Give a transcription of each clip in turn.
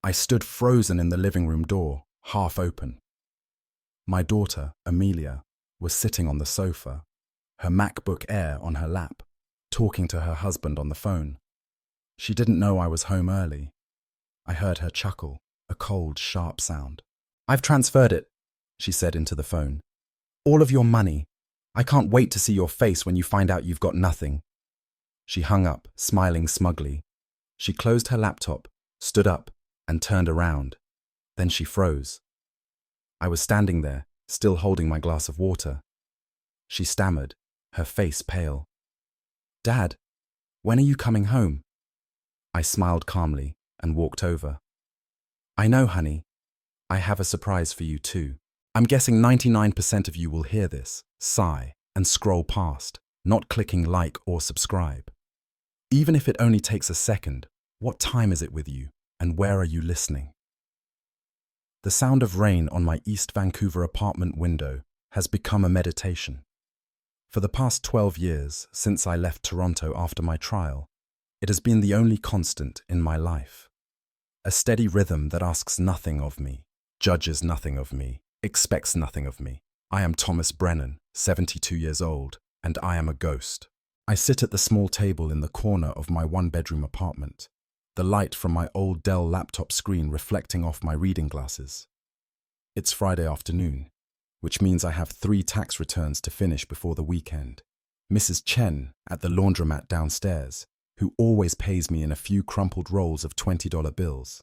I stood frozen in the living room door, half open. My daughter, Amelia, was sitting on the sofa, her MacBook Air on her lap, talking to her husband on the phone. She didn't know I was home early. I heard her chuckle, a cold, sharp sound. "I've transferred it," she said into the phone. "All of your money. I can't wait to see your face when you find out you've got nothing." She hung up, smiling smugly. She closed her laptop, stood up, and turned around. Then she froze. I was standing there, still holding my glass of water. She stammered, her face pale. "Dad, when are you coming home?" I smiled calmly and walked over. "I know, honey. I have a surprise for you too. I'm guessing 99% of you will hear this, sigh, and scroll past, not clicking like or subscribe. Even if it only takes a second, what time is it with you, and where are you listening?" The sound of rain on my East Vancouver apartment window has become a meditation. For the past 12 years, since I left Toronto after my trial, it has been the only constant in my life. A steady rhythm that asks nothing of me, judges nothing of me, expects nothing of me. I am Thomas Brennan, 72 years old, and I am a ghost. I sit at the small table in the corner of my one-bedroom apartment, the light from my old Dell laptop screen reflecting off my reading glasses. It's Friday afternoon, which means I have 3 tax returns to finish before the weekend. Mrs. Chen at the laundromat downstairs, who always pays me in a few crumpled rolls of $20 bills.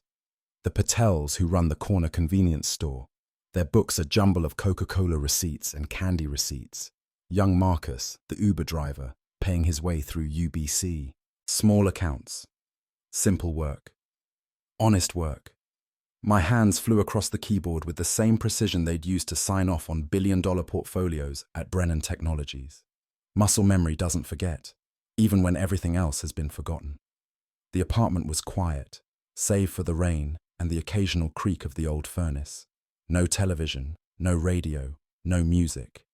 The Patels who run the corner convenience store. Their books a jumble of Coca-Cola receipts and candy receipts. Young Marcus, the Uber driver, paying his way through UBC. Small accounts. Simple work. Honest work. My hands flew across the keyboard with the same precision they'd used to sign off on billion-dollar portfolios at Brennan Technologies. Muscle memory doesn't forget, even when everything else has been forgotten. The apartment was quiet, save for the rain and the occasional creak of the old furnace. No television, no radio, no music.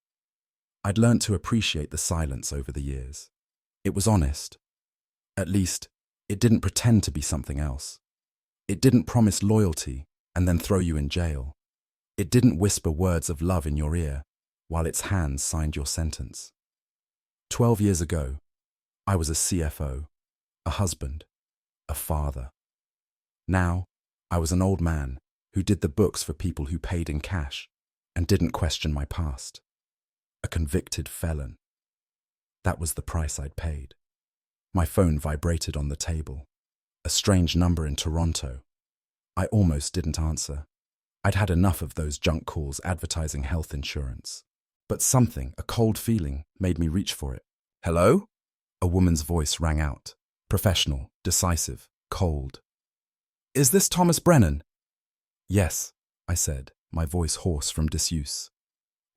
I'd learned to appreciate the silence over the years. It was honest. At least, it didn't pretend to be something else. It didn't promise loyalty and then throw you in jail. It didn't whisper words of love in your ear while its hands signed your sentence. 12 years ago, I was a CFO, a husband, a father. Now, I was an old man who did the books for people who paid in cash and didn't question my past. A convicted felon. That was the price I'd paid. My phone vibrated on the table. A strange number in Toronto. I almost didn't answer. I'd had enough of those junk calls advertising health insurance. But something, a cold feeling, made me reach for it. "Hello?" A woman's voice rang out. Professional, decisive, cold. "Is this Thomas Brennan?" "Yes," I said, my voice hoarse from disuse.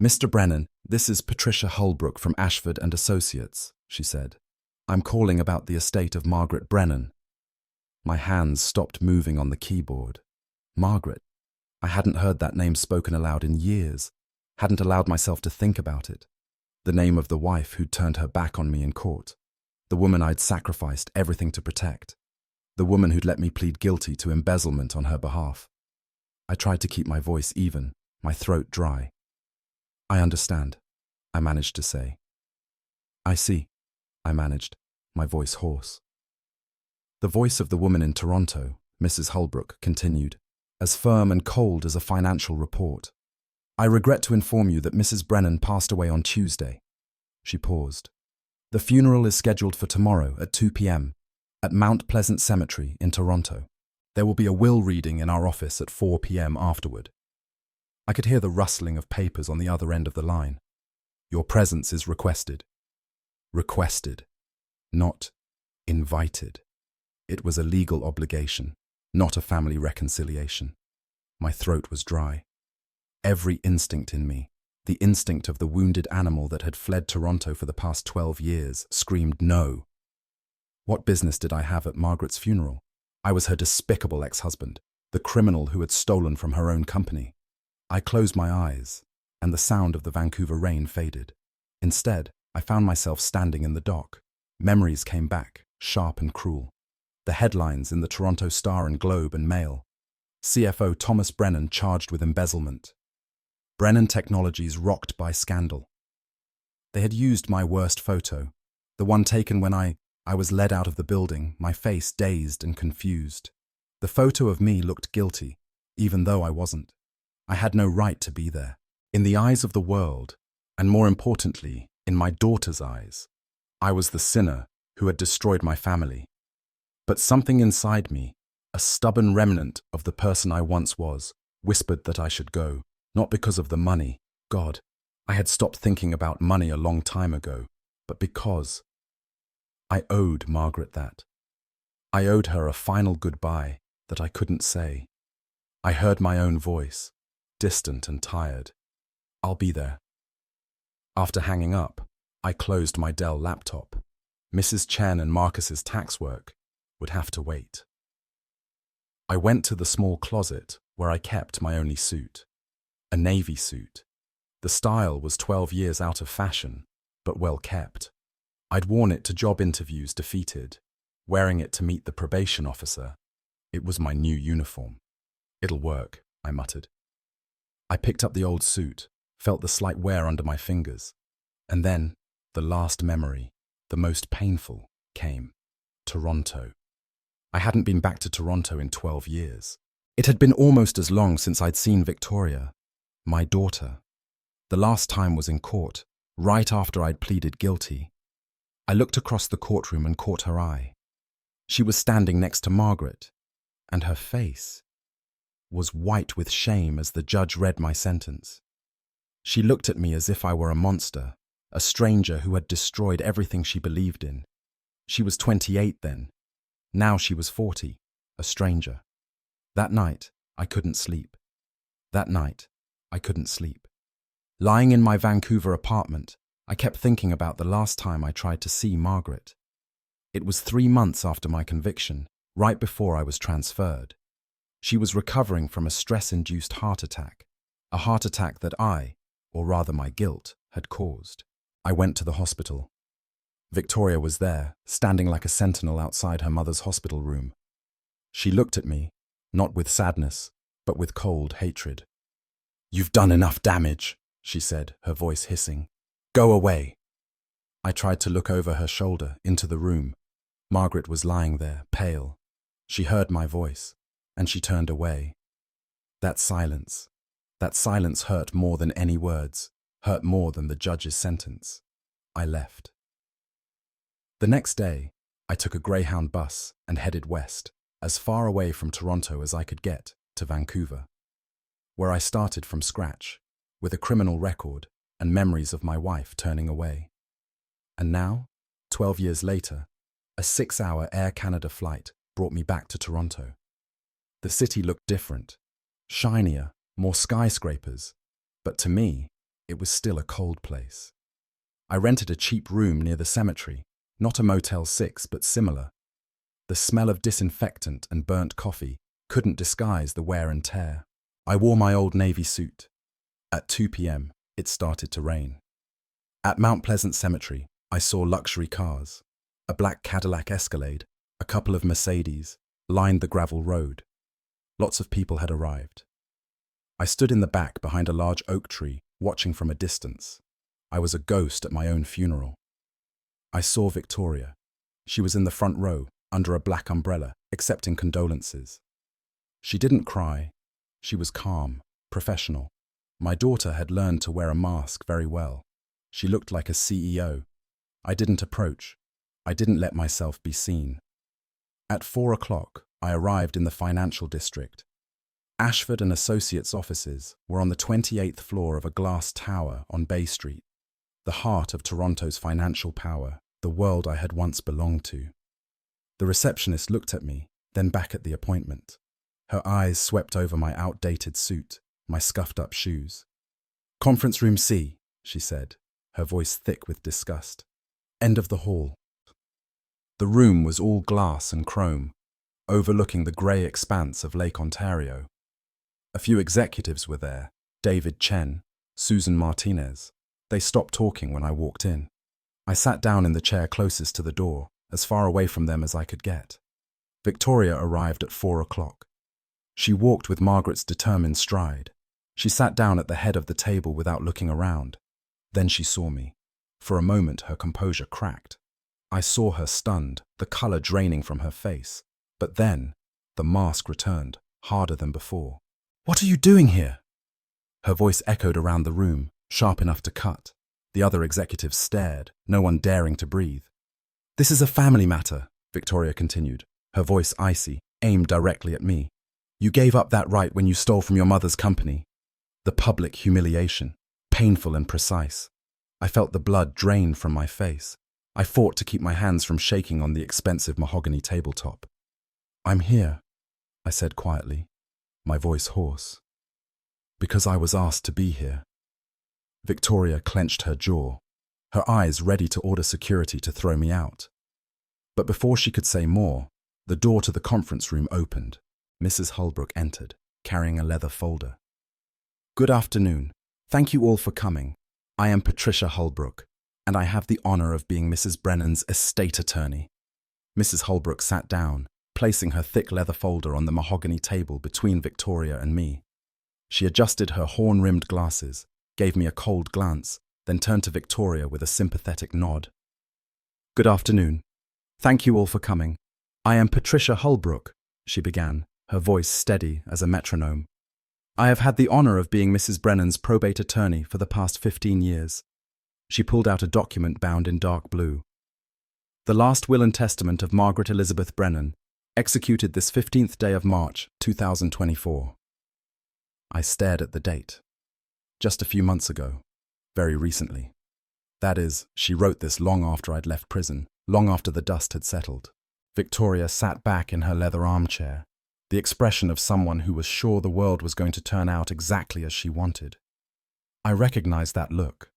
"Mr. Brennan, this is Patricia Holbrook from Ashford and Associates," she said. "I'm calling about the estate of Margaret Brennan." My hands stopped moving on the keyboard. Margaret. I hadn't heard that name spoken aloud in years, hadn't allowed myself to think about it. The name of the wife who'd turned her back on me in court. The woman I'd sacrificed everything to protect. The woman who'd let me plead guilty to embezzlement on her behalf. I tried to keep my voice even, my throat dry. "I understand," I managed to say. "I see," I managed, my voice hoarse. The voice of the woman in Toronto, Mrs. Holbrook, continued, as firm and cold as a financial report. "I regret to inform you that Mrs. Brennan passed away on Tuesday." She paused. "The funeral is scheduled for tomorrow at 2 p.m. at Mount Pleasant Cemetery in Toronto. There will be a will reading in our office at 4 p.m. afterward." I could hear the rustling of papers on the other end of the line. "Your presence is requested." Requested, not invited. It was a legal obligation, not a family reconciliation. My throat was dry. Every instinct in me, the instinct of the wounded animal that had fled Toronto for the past 12 years, screamed no. What business did I have at Margaret's funeral? I was her despicable ex-husband, the criminal who had stolen from her own company. I closed my eyes, and the sound of the Vancouver rain faded. Instead, I found myself standing in the dock. Memories came back, sharp and cruel. The headlines in the Toronto Star and Globe and Mail. CFO Thomas Brennan charged with embezzlement. Brennan Technologies rocked by scandal. They had used my worst photo, the one taken when I was led out of the building, my face dazed and confused. The photo of me looked guilty, even though I wasn't. I had no right to be there. In the eyes of the world, and more importantly, in my daughter's eyes, I was the sinner who had destroyed my family. But something inside me, a stubborn remnant of the person I once was, whispered that I should go, not because of the money. God, I had stopped thinking about money a long time ago, but because I owed Margaret that. I owed her a final goodbye that I couldn't say. I heard my own voice, distant and tired. I'll be there. After hanging up, I closed my Dell laptop. Mrs. Chen and Marcus's tax work would have to wait. I went to the small closet where I kept my only suit, a navy suit. The style was 12 years out of fashion, but well kept. I'd worn it to job interviews defeated, wearing it to meet the probation officer. It was my new uniform. It'll work, I muttered. I picked up the old suit, felt the slight wear under my fingers, and then the last memory, the most painful, came. Toronto. I hadn't been back to Toronto in 12 years. It had been almost as long since I'd seen Victoria, my daughter. The last time was in court, right after I'd pleaded guilty. I looked across the courtroom and caught her eye. She was standing next to Margaret, and her face was white with shame as the judge read my sentence. She looked at me as if I were a monster, a stranger who had destroyed everything she believed in. She was 28 then. Now she was 40, a stranger. That night, I couldn't sleep. That night, I couldn't sleep. Lying in my Vancouver apartment, I kept thinking about the last time I tried to see Margaret. It was 3 months after my conviction, right before I was transferred. She was recovering from a stress-induced heart attack, a heart attack that I, or rather my guilt, had caused. I went to the hospital. Victoria was there, standing like a sentinel outside her mother's hospital room. She looked at me, not with sadness, but with cold hatred. "You've done enough damage," she said, her voice hissing. "Go away." I tried to look over her shoulder, into the room. Margaret was lying there, pale. She heard my voice, and she turned away. That silence hurt more than any words, hurt more than the judge's sentence. I left. The next day, I took a Greyhound bus and headed west, as far away from Toronto as I could get, to Vancouver, where I started from scratch, with a criminal record and memories of my wife turning away. And now, 12 years later, a 6-hour Air Canada flight brought me back to Toronto. The city looked different, shinier, more skyscrapers, but to me, it was still a cold place. I rented a cheap room near the cemetery, not a Motel 6, but similar. The smell of disinfectant and burnt coffee couldn't disguise the wear and tear. I wore my old navy suit. At 2 p.m., it started to rain. At Mount Pleasant Cemetery, I saw luxury cars. A black Cadillac Escalade, a couple of Mercedes, lined the gravel road. Lots of people had arrived. I stood in the back behind a large oak tree, watching from a distance. I was a ghost at my own funeral. I saw Victoria. She was in the front row, under a black umbrella, accepting condolences. She didn't cry. She was calm, professional. My daughter had learned to wear a mask very well. She looked like a CEO. I didn't approach. I didn't let myself be seen. At 4 o'clock, I arrived in the financial district. Ashford and Associates offices were on the 28th floor of a glass tower on Bay Street, the heart of Toronto's financial power, the world I had once belonged to. The receptionist looked at me, then back at the appointment. Her eyes swept over my outdated suit, my scuffed-up shoes. "Conference room C," she said, her voice thick with disgust. "End of the hall." The room was all glass and chrome, overlooking the grey expanse of Lake Ontario. A few executives were there, David Chen, Susan Martinez. They stopped talking when I walked in. I sat down in the chair closest to the door, as far away from them as I could get. Victoria arrived at 4 o'clock. She walked with Margaret's determined stride. She sat down at the head of the table without looking around. Then she saw me. For a moment, her composure cracked. I saw her stunned, the color draining from her face. But then, the mask returned, harder than before. "What are you doing here?" Her voice echoed around the room, sharp enough to cut. The other executives stared, no one daring to breathe. "This is a family matter," Victoria continued, her voice icy, aimed directly at me. "You gave up that right when you stole from your mother's company." The public humiliation, painful and precise. I felt the blood drain from my face. I fought to keep my hands from shaking on the expensive mahogany tabletop. "I'm here," I said quietly, my voice hoarse, "because I was asked to be here." Victoria clenched her jaw, her eyes ready to order security to throw me out. But before she could say more, the door to the conference room opened. Mrs. Holbrook entered, carrying a leather folder. "Good afternoon. Thank you all for coming. I am Patricia Holbrook, and I have the honor of being Mrs. Brennan's estate attorney." Mrs. Holbrook sat down, placing her thick leather folder on the mahogany table between Victoria and me. She adjusted her horn-rimmed glasses, gave me a cold glance, then turned to Victoria with a sympathetic nod. "Good afternoon. Thank you all for coming. I am Patricia Holbrook," she began, her voice steady as a metronome. "I have had the honor of being Mrs. Brennan's probate attorney for the past 15 years. She pulled out a document bound in dark blue. "The last will and testament of Margaret Elizabeth Brennan, executed this 15th day of March, 2024. I stared at the date. Just a few months ago. Very recently. That is, she wrote this long after I'd left prison, long after the dust had settled. Victoria sat back in her leather armchair, the expression of someone who was sure the world was going to turn out exactly as she wanted. I recognized that look.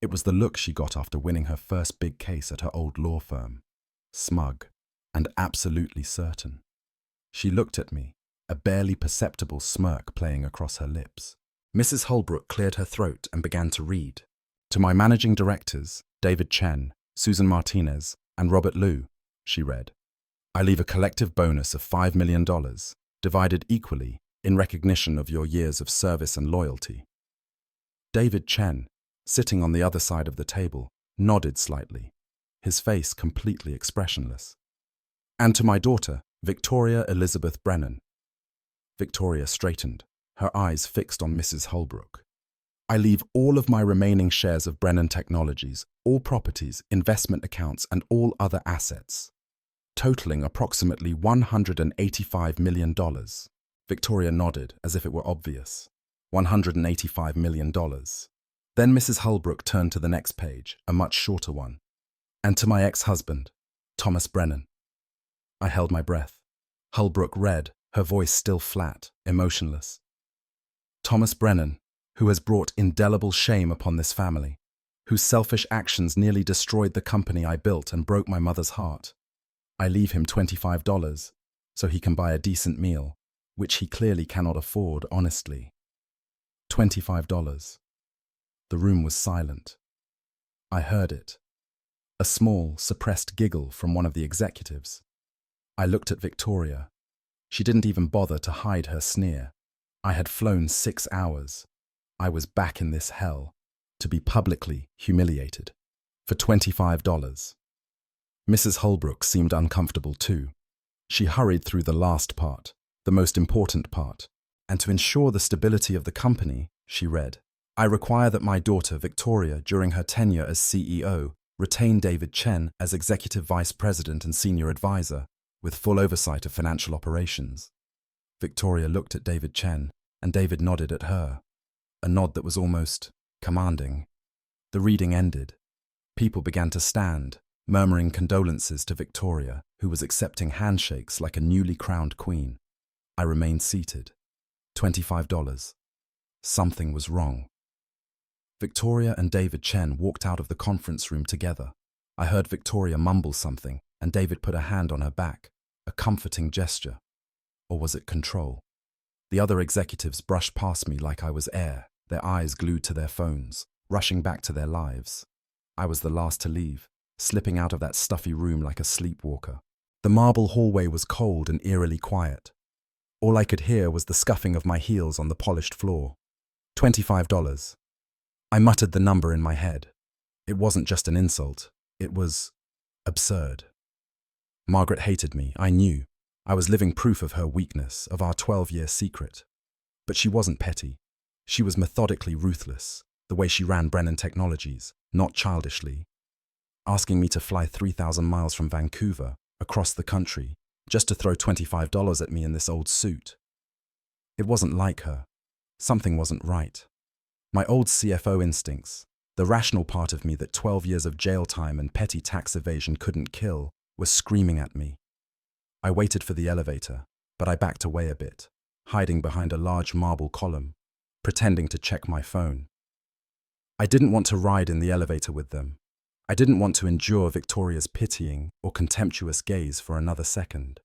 It was the look she got after winning her first big case at her old law firm. Smug, and absolutely certain. She looked at me, a barely perceptible smirk playing across her lips. Mrs. Holbrook cleared her throat and began to read. "To my managing directors, David Chen, Susan Martinez, and Robert Liu," she read, "I leave a collective bonus of $5 million, divided equally in recognition of your years of service and loyalty." David Chen, sitting on the other side of the table, nodded slightly, his face completely expressionless. "And to my daughter, Victoria Elizabeth Brennan." Victoria straightened, her eyes fixed on Mrs. Holbrook. "I leave all of my remaining shares of Brennan Technologies, all properties, investment accounts, and all other assets, totaling approximately $185 million. Victoria nodded as if it were obvious. $185 million. Then Mrs. Holbrook turned to the next page, a much shorter one. "And to my ex-husband, Thomas Brennan." I held my breath. Holbrook read, her voice still flat, emotionless. "Thomas Brennan, who has brought indelible shame upon this family, whose selfish actions nearly destroyed the company I built and broke my mother's heart. I leave him $25 so he can buy a decent meal, which he clearly cannot afford honestly. $25. The room was silent. I heard it. A small, suppressed giggle from one of the executives. I looked at Victoria. She didn't even bother to hide her sneer. I had flown 6 hours. I was back in this hell, to be publicly humiliated, for $25. Mrs. Holbrook seemed uncomfortable too. She hurried through the last part, the most important part, and to ensure the stability of the company, she read, "I require that my daughter, Victoria, during her tenure as CEO, retain David Chen as Executive Vice President and Senior Advisor, with full oversight of financial operations." Victoria looked at David Chen, and David nodded at her, a nod that was almost commanding. The reading ended. People began to stand, murmuring condolences to Victoria, who was accepting handshakes like a newly crowned queen. I remained seated. $25. Something was wrong. Victoria and David Chen walked out of the conference room together. I heard Victoria mumble something, and David put a hand on her back, a comforting gesture. Or was it control? The other executives brushed past me like I was air, their eyes glued to their phones, rushing back to their lives. I was the last to leave, slipping out of that stuffy room like a sleepwalker. The marble hallway was cold and eerily quiet. All I could hear was the scuffing of my heels on the polished floor. $25. I muttered the number in my head. It wasn't just an insult. It was absurd. Margaret hated me, I knew. I was living proof of her weakness, of our 12-year secret. But she wasn't petty. She was methodically ruthless, the way she ran Brennan Technologies, not childishly. Asking me to fly 3,000 miles from Vancouver, across the country, just to throw $25 at me in this old suit. It wasn't like her. Something wasn't right. My old CFO instincts, the rational part of me that 12 years of jail time and petty tax evasion couldn't kill, was screaming at me. I waited for the elevator, but I backed away a bit, hiding behind a large marble column, pretending to check my phone. I didn't want to ride in the elevator with them. I didn't want to endure Victoria's pitying or contemptuous gaze for another second.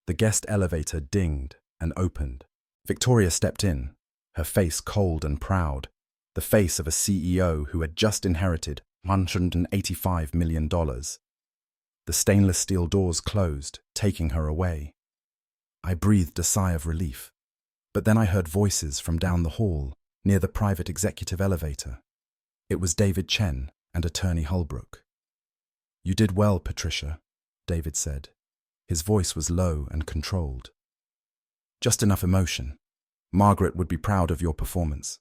The guest elevator dinged and opened. Victoria stepped in, her face cold and proud, the face of a CEO who had just inherited $185 million. The stainless steel doors closed, taking her away. I breathed a sigh of relief, but then I heard voices from down the hall, near the private executive elevator. It was David Chen and Attorney Holbrook. "You did well, Patricia," David said. His voice was low and controlled. "Just enough emotion. Margaret would be proud of your performance."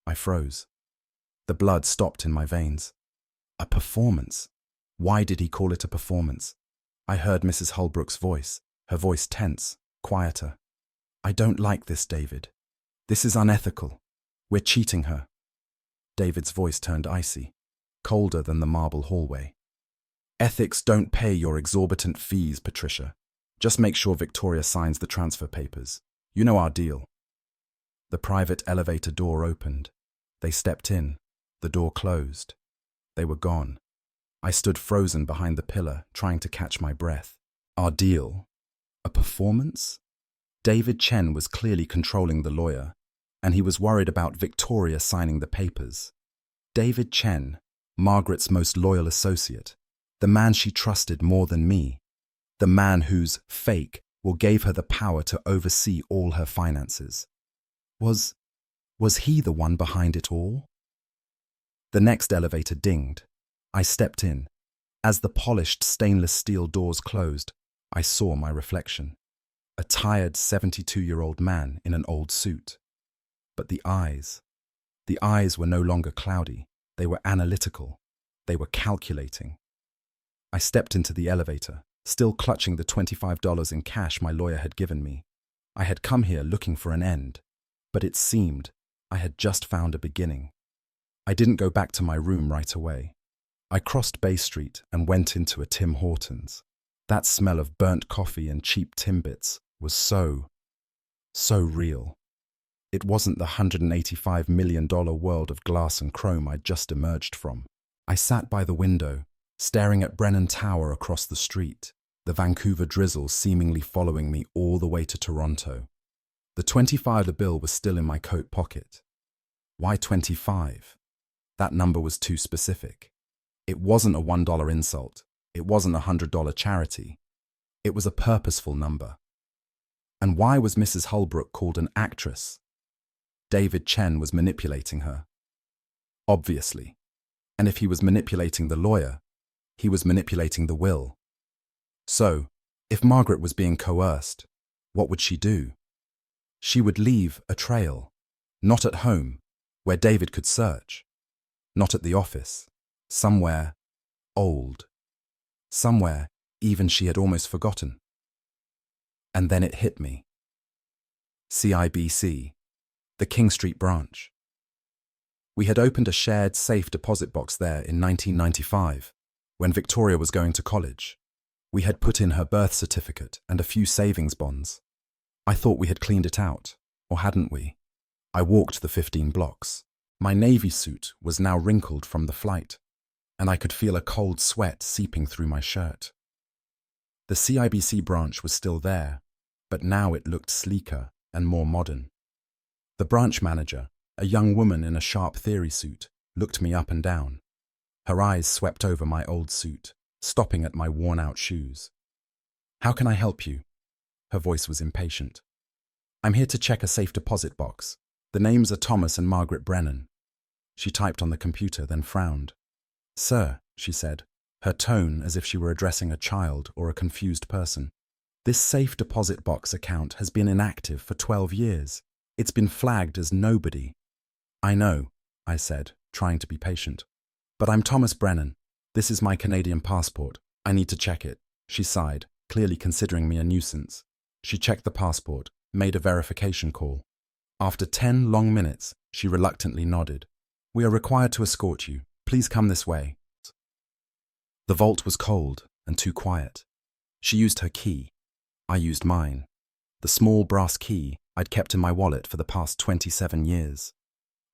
I froze. The blood stopped in my veins. A performance? Why did he call it a performance? I heard Mrs. Holbrook's voice, her voice tense, quieter. "I don't like this, David. This is unethical. We're cheating her." David's voice turned icy, colder than the marble hallway. "Ethics don't pay your exorbitant fees, Patricia. Just make sure Victoria signs the transfer papers. You know our deal." The private elevator door opened. They stepped in. The door closed. They were gone. I stood frozen behind the pillar, trying to catch my breath. Our deal? A performance? David Chen was clearly controlling the lawyer, and he was worried about Victoria signing the papers. David Chen, Margaret's most loyal associate, the man she trusted more than me, the man whose fake will gave her the power to oversee all her finances. Was he the one behind it all? The next elevator dinged. I stepped in. As the polished stainless steel doors closed, I saw my reflection. A tired 72-year-old man in an old suit. But the eyes were no longer cloudy. They were analytical. They were calculating. I stepped into the elevator, still clutching the $25 in cash my lawyer had given me. I had come here looking for an end, but it seemed I had just found a beginning. I didn't go back to my room right away. I crossed Bay Street and went into a Tim Hortons. That smell of burnt coffee and cheap Timbits was so real. It wasn't the $185 million world of glass and chrome I'd just emerged from. I sat by the window, staring at Brennan Tower across the street, the Vancouver drizzle seemingly following me all the way to Toronto. The $25 bill was still in my coat pocket. Why 25? That number was too specific. It wasn't a $1 insult. It wasn't a $100 charity. It was a purposeful number. And why was Mrs. Holbrook called an actress? David Chen was manipulating her. Obviously. And if he was manipulating the lawyer, he was manipulating the will. So, if Margaret was being coerced, what would she do? She would leave a trail. Not at home, where David could search. Not at the office. Somewhere old. Somewhere even she had almost forgotten. And then it hit me. CIBC, the King Street branch. We had opened a shared safe deposit box there in 1995, when Victoria was going to college. We had put in her birth certificate and a few savings bonds. I thought we had cleaned it out, or hadn't we? I walked the 15 blocks. My navy suit was now wrinkled from the flight, and I could feel a cold sweat seeping through my shirt. The CIBC branch was still there, but now it looked sleeker and more modern. The branch manager, a young woman in a sharp theory suit, looked me up and down. Her eyes swept over my old suit, stopping at my worn-out shoes. "How can I help you?" Her voice was impatient. I'm here to check a safe deposit box. The names are Thomas and Margaret Brennan. She typed on the computer, then frowned. Sir, she said, her tone as if she were addressing a child or a confused person. This safe deposit box account has been inactive for 12 years. It's been flagged as nobody. I know, I said, trying to be patient. But I'm Thomas Brennan. This is my Canadian passport. I need to check it. She sighed, clearly considering me a nuisance. She checked the passport, made a verification call. After 10 long minutes, she reluctantly nodded. We are required to escort you. Please come this way. The vault was cold and too quiet. She used her key. I used mine. The small brass key I'd kept in my wallet for the past 27 years.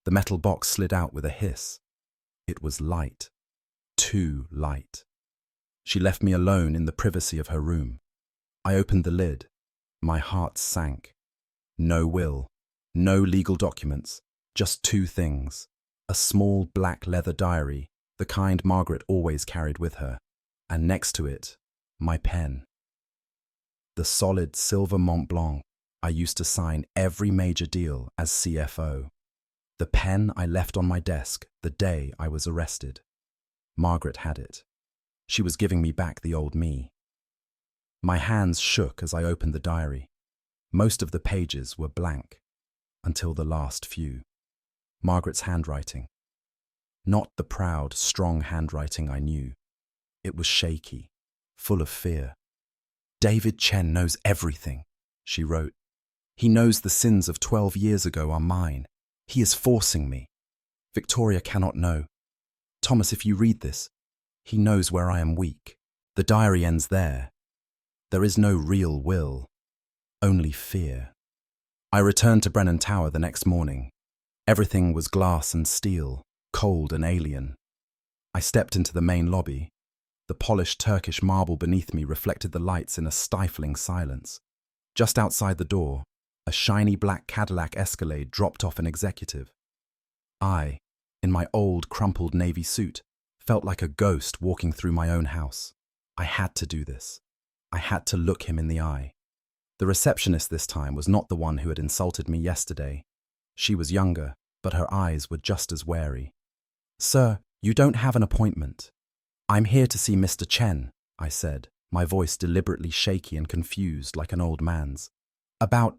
The metal box slid out with a hiss. It was light. Too light. She left me alone in the privacy of her room. I opened the lid. My heart sank. No will. No legal documents. Just two things. A small black leather diary, the kind Margaret always carried with her, and next to it, my pen. The solid silver Mont Blanc I used to sign every major deal as CFO. The pen I left on my desk the day I was arrested. Margaret had it. She was giving me back the old me. My hands shook as I opened the diary. Most of the pages were blank, until the last few. Margaret's handwriting. Not the proud, strong handwriting I knew. It was shaky, full of fear. David Chen knows everything, she wrote. He knows the sins of 12 years ago are mine. He is forcing me. Victoria cannot know. Thomas, if you read this, he knows where I am weak. The diary ends there. There is no real will, only fear. I returned to Brennan Tower the next morning. Everything was glass and steel, cold and alien. I stepped into the main lobby. The polished Turkish marble beneath me reflected the lights in a stifling silence. Just outside the door, a shiny black Cadillac Escalade dropped off an executive. I, in my old crumpled navy suit, felt like a ghost walking through my own house. I had to do this. I had to look him in the eye. The receptionist this time was not the one who had insulted me yesterday. She was younger, but her eyes were just as wary. Sir, you don't have an appointment. I'm here to see Mr. Chen, I said, my voice deliberately shaky and confused like an old man's. About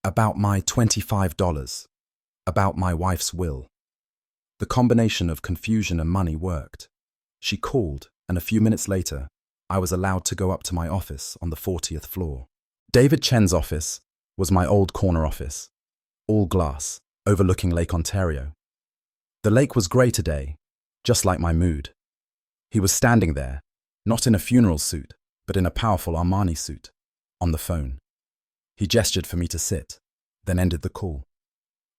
my $25. About my wife's will. The combination of confusion and money worked. She called, and a few minutes later, I was allowed to go up to my office on the 40th floor. David Chen's office was my old corner office, all glass, overlooking Lake Ontario. The lake was grey today, just like my mood. He was standing there, not in a funeral suit, but in a powerful Armani suit, on the phone. He gestured for me to sit, then ended the call.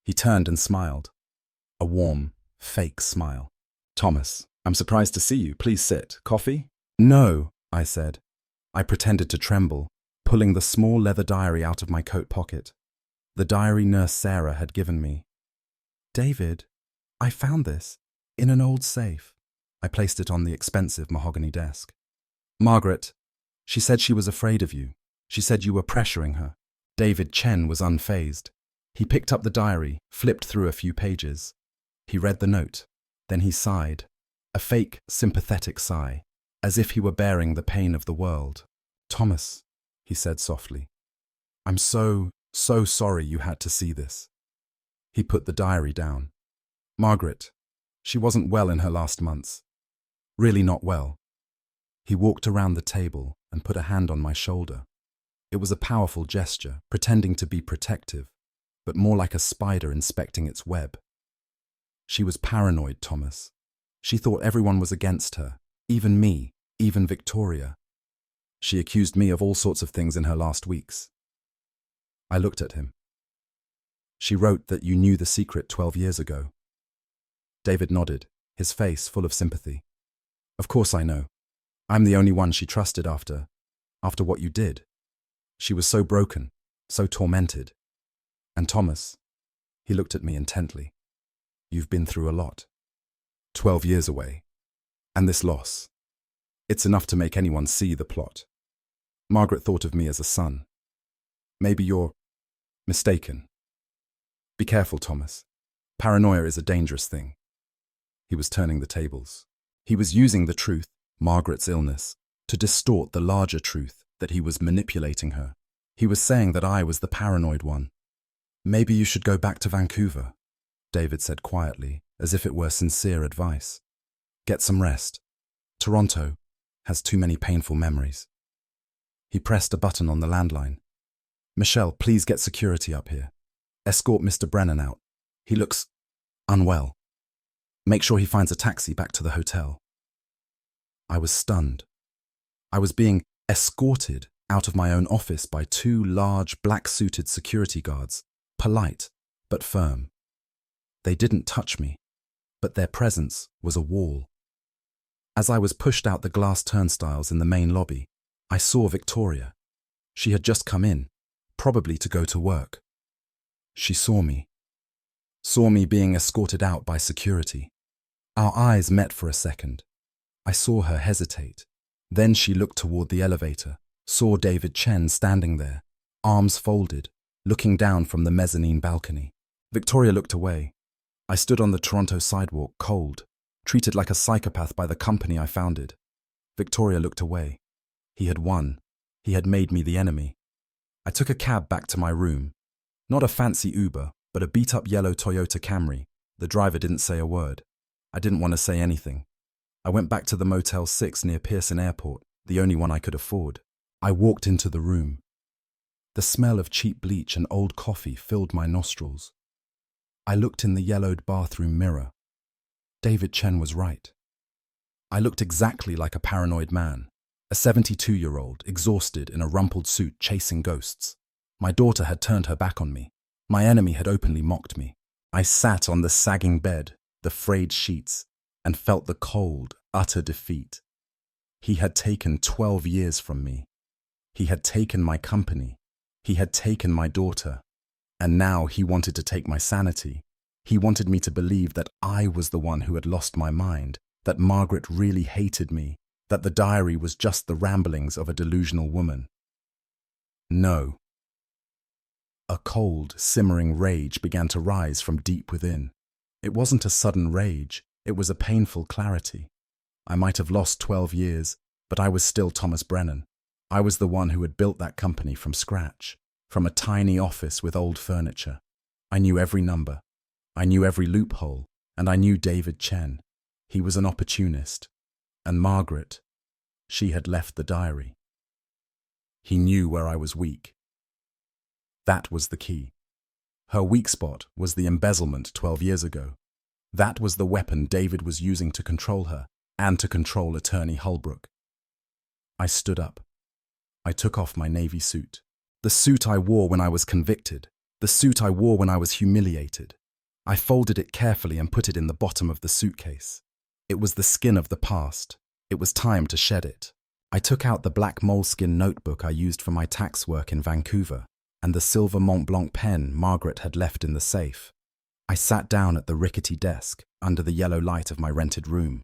He turned and smiled, a warm, fake smile. Thomas, I'm surprised to see you. Please sit. Coffee? No, I said. I pretended to tremble, pulling the small leather diary out of my coat pocket. The diary Nurse Sarah had given me. David, I found this in an old safe. I placed it on the expensive mahogany desk. Margaret, she said she was afraid of you. She said you were pressuring her. David Chen was unfazed. He picked up the diary, flipped through a few pages. He read the note. Then he sighed, a fake, sympathetic sigh, as if he were bearing the pain of the world. Thomas, he said softly, I'm so sorry you had to see this. He put the diary down. Margaret, she wasn't well in her last months. Really not well. He walked around the table and put a hand on my shoulder. It was a powerful gesture, pretending to be protective, but more like a spider inspecting its web. She was paranoid, Thomas. She thought everyone was against her, even me, even Victoria. She accused me of all sorts of things in her last weeks. I looked at him. She wrote that you knew the secret 12 years ago. David nodded, his face full of sympathy. Of course I know. I'm the only one she trusted after what you did. She was so broken, so tormented. And Thomas, he looked at me intently. You've been through a lot. 12 years away. And this loss. It's enough to make anyone see the plot. Margaret thought of me as a son. Maybe you're Mistaken. Be careful, Thomas. Paranoia is a dangerous thing. He was turning the tables. He was using the truth, Margaret's illness, to distort the larger truth that he was manipulating her. He was saying that I was the paranoid one. Maybe you should go back to Vancouver, David said quietly, as if it were sincere advice. Get some rest. Toronto has too many painful memories. He pressed a button on the landline. Michelle, please get security up here. Escort Mr. Brennan out. He looks unwell. Make sure he finds a taxi back to the hotel. I was stunned. I was being escorted out of my own office by two large black-suited security guards, polite but firm. They didn't touch me, but their presence was a wall. As I was pushed out the glass turnstiles in the main lobby, I saw Victoria. She had just come in, probably to go to work. She saw me being escorted out by security. Our eyes met for a second. I saw her hesitate. Then she looked toward the elevator, saw David Chen standing there, arms folded, looking down from the mezzanine balcony. Victoria looked away. I stood on the Toronto sidewalk, cold, treated like a psychopath by the company I founded. Victoria looked away. He had won. He had made me the enemy. I took a cab back to my room. Not a fancy Uber, but a beat-up yellow Toyota Camry. The driver didn't say a word. I didn't want to say anything. I went back to the Motel 6 near Pearson Airport, the only one I could afford. I walked into the room. The smell of cheap bleach and old coffee filled my nostrils. I looked in the yellowed bathroom mirror. David Chen was right. I looked exactly like a paranoid man, a 72-year-old, exhausted in a rumpled suit chasing ghosts. My daughter had turned her back on me. My enemy had openly mocked me. I sat on the sagging bed, the frayed sheets, and felt the cold, utter defeat. He had taken 12 years from me. He had taken my company. He had taken my daughter. And now he wanted to take my sanity. He wanted me to believe that I was the one who had lost my mind, that Margaret really hated me, that the diary was just the ramblings of a delusional woman. No. A cold, simmering rage began to rise from deep within. It wasn't a sudden rage, it was a painful clarity. I might have lost 12 years, but I was still Thomas Brennan. I was the one who had built that company from scratch, from a tiny office with old furniture. I knew every number. I knew every loophole, and I knew David Chen. He was an opportunist. And Margaret, she had left the diary. He knew where I was weak. That was the key. Her weak spot was the embezzlement 12 years ago. That was the weapon David was using to control her and to control Attorney Holbrook. I stood up. I took off my navy suit. The suit I wore when I was convicted. The suit I wore when I was humiliated. I folded it carefully and put it in the bottom of the suitcase. It was the skin of the past. It was time to shed it. I took out the black moleskin notebook I used for my tax work in Vancouver and the silver Mont Blanc pen Margaret had left in the safe. I sat down at the rickety desk under the yellow light of my rented room.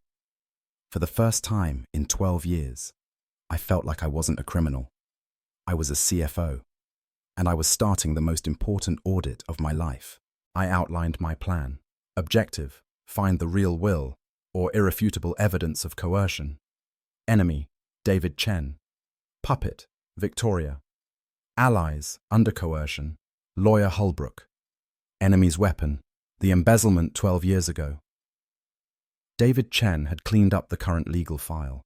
For the first time in 12 years, I felt like I wasn't a criminal. I was a CFO, and I was starting the most important audit of my life. I outlined my plan. Objective: find the real will or irrefutable evidence of coercion. Enemy: David Chen. Puppet: Victoria. Allies: under coercion: Lawyer Holbrook. Enemy's weapon: the embezzlement 12 years ago. David Chen had cleaned up the current legal file.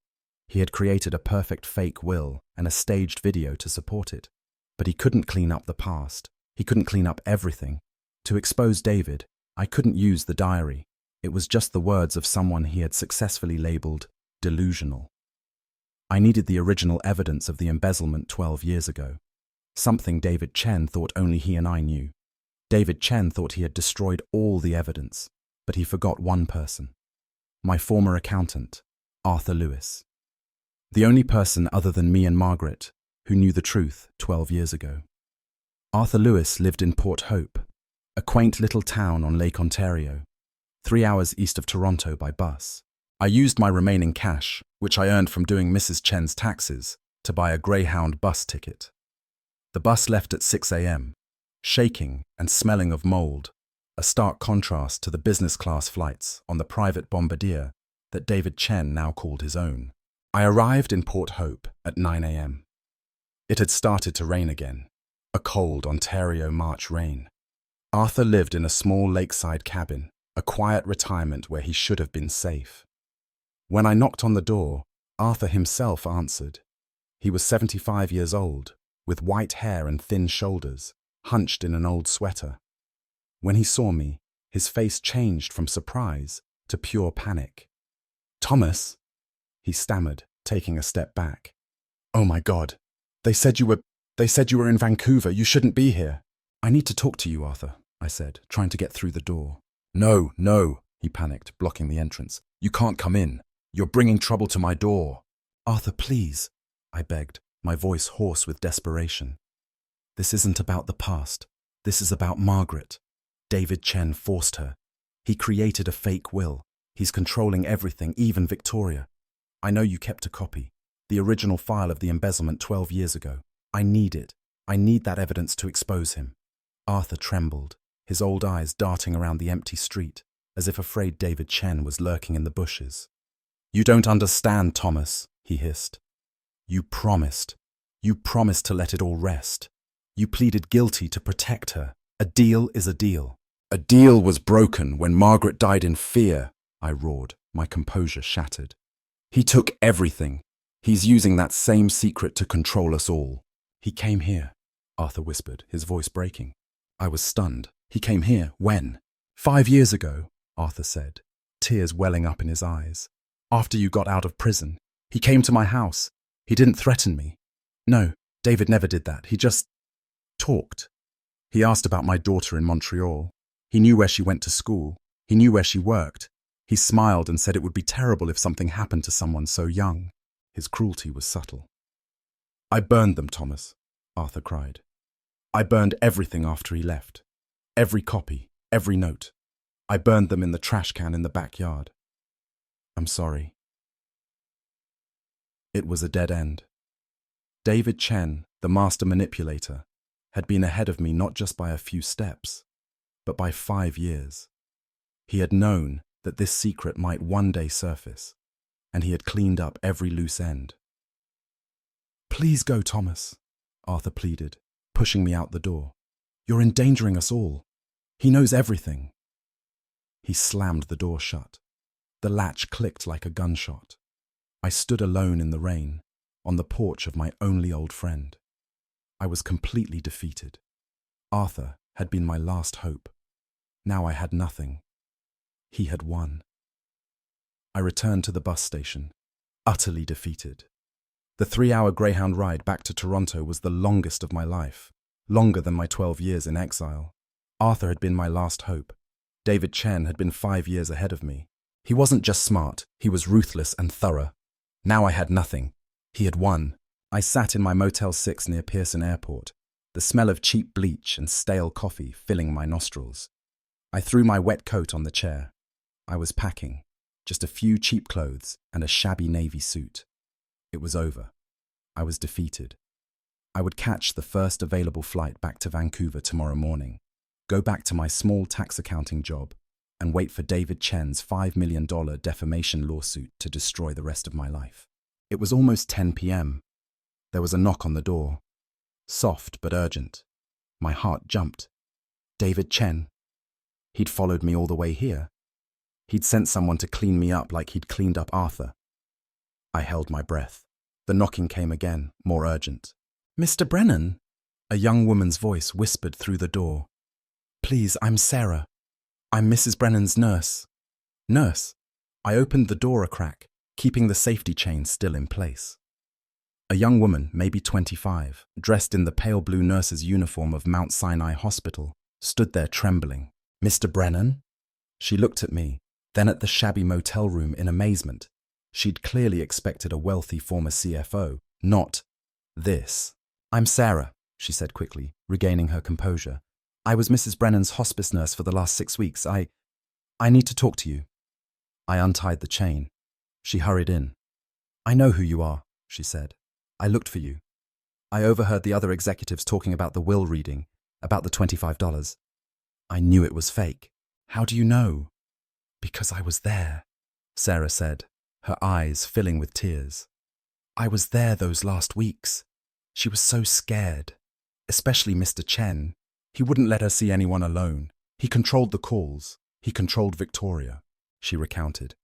He had created a perfect fake will and a staged video to support it. But he couldn't clean up the past. He couldn't clean up everything. To expose David, I couldn't use the diary. It was just the words of someone he had successfully labeled delusional. I needed the original evidence of the embezzlement 12 years ago. Something David Chen thought only he and I knew. David Chen thought he had destroyed all the evidence, but he forgot one person. My former accountant, Arthur Lewis. The only person other than me and Margaret who knew the truth 12 years ago. Arthur Lewis lived in Port Hope, a quaint little town on Lake Ontario, 3 hours east of Toronto by bus. I used my remaining cash, which I earned from doing Mrs. Chen's taxes, to buy a Greyhound bus ticket. The bus left at 6 a.m. shaking and smelling of mold, a stark contrast to the business class flights on the private bombardier that David Chen now called his own. I arrived in Port Hope at 9 a.m. It had started to rain again, a cold Ontario March rain. Arthur lived in a small lakeside cabin, a quiet retirement where he should have been safe. When I knocked on the door, Arthur himself answered. He was 75 years old, with white hair and thin shoulders, hunched in an old sweater. When he saw me, his face changed from surprise to pure panic. "Thomas," he stammered, taking a step back. "Oh my God. They said you were in Vancouver. You shouldn't be here." "I need to talk to you, Arthur," I said, trying to get through the door. No, he panicked, blocking the entrance. "You can't come in. You're bringing trouble to my door." "Arthur, please," I begged, my voice hoarse with desperation. "This isn't about the past. This is about Margaret. David Chen forced her. He created a fake will. He's controlling everything, even Victoria. I know you kept a copy, the original file of the embezzlement 12 years ago. I need it. I need that evidence to expose him." Arthur trembled, his old eyes darting around the empty street, as if afraid David Chen was lurking in the bushes. "You don't understand, Thomas," he hissed. You promised to let it all rest. You pleaded guilty to protect her. A deal is a deal." "A deal was broken when Margaret died in fear," I roared, my composure shattered. "He took everything. He's using that same secret to control us all." "He came here," Arthur whispered, his voice breaking. I was stunned. "He came here? When?" "5 years ago," Arthur said, tears welling up in his eyes. "After you got out of prison. He came to my house. He didn't threaten me. No, David never did that. He just talked. He asked about my daughter in Montreal. He knew where she went to school. He knew where she worked. He smiled and said it would be terrible if something happened to someone so young." His cruelty was subtle. "I burned them, Thomas," Arthur cried. "I burned everything after he left. Every copy, every note. I burned them in the trash can in the backyard. I'm sorry." It was a dead end. David Chen, the master manipulator, had been ahead of me not just by a few steps, but by 5 years. He had known that this secret might one day surface, and he had cleaned up every loose end. "Please go, Thomas," Arthur pleaded, pushing me out the door. "You're endangering us all. He knows everything." He slammed the door shut. The latch clicked like a gunshot. I stood alone in the rain, on the porch of my only old friend. I was completely defeated. Arthur had been my last hope. Now I had nothing. He had won. I returned to the bus station, utterly defeated. The 3-hour Greyhound ride back to Toronto was the longest of my life, longer than my 12 years in exile. Arthur had been my last hope. David Chen had been 5 years ahead of me. He wasn't just smart, he was ruthless and thorough. Now I had nothing. He had won. I sat in my Motel 6 near Pearson Airport, the smell of cheap bleach and stale coffee filling my nostrils. I threw my wet coat on the chair. I was packing, just a few cheap clothes and a shabby navy suit. It was over. I was defeated. I would catch the first available flight back to Vancouver tomorrow morning, go back to my small tax accounting job, and wait for David Chen's $5 million defamation lawsuit to destroy the rest of my life. It was almost 10 p.m. There was a knock on the door. Soft but urgent. My heart jumped. David Chen. He'd followed me all the way here. He'd sent someone to clean me up like he'd cleaned up Arthur. I held my breath. The knocking came again, more urgent. "Mr. Brennan?" A young woman's voice whispered through the door. "Please, I'm Sarah. I'm Mrs. Brennan's nurse." "Nurse?" I opened the door a crack, keeping the safety chain still in place. A young woman, maybe 25, dressed in the pale blue nurse's uniform of Mount Sinai Hospital, stood there trembling. "Mr. Brennan?" She looked at me, then at the shabby motel room in amazement. She'd clearly expected a wealthy former CFO, not this. "I'm Sarah," she said quickly, regaining her composure. "I was Mrs. Brennan's hospice nurse for the last 6 weeks. I need to talk to you." I untied the chain. She hurried in. "I know who you are," she said. "I looked for you. I overheard the other executives talking about the will reading. About the $25. I knew it was fake. How do you know? Because I was there, Sarah said, her eyes filling with tears. I was there those last weeks. She was so scared, especially Mr. Chen. He wouldn't let her see anyone alone. He controlled the calls. He controlled Victoria, she recounted.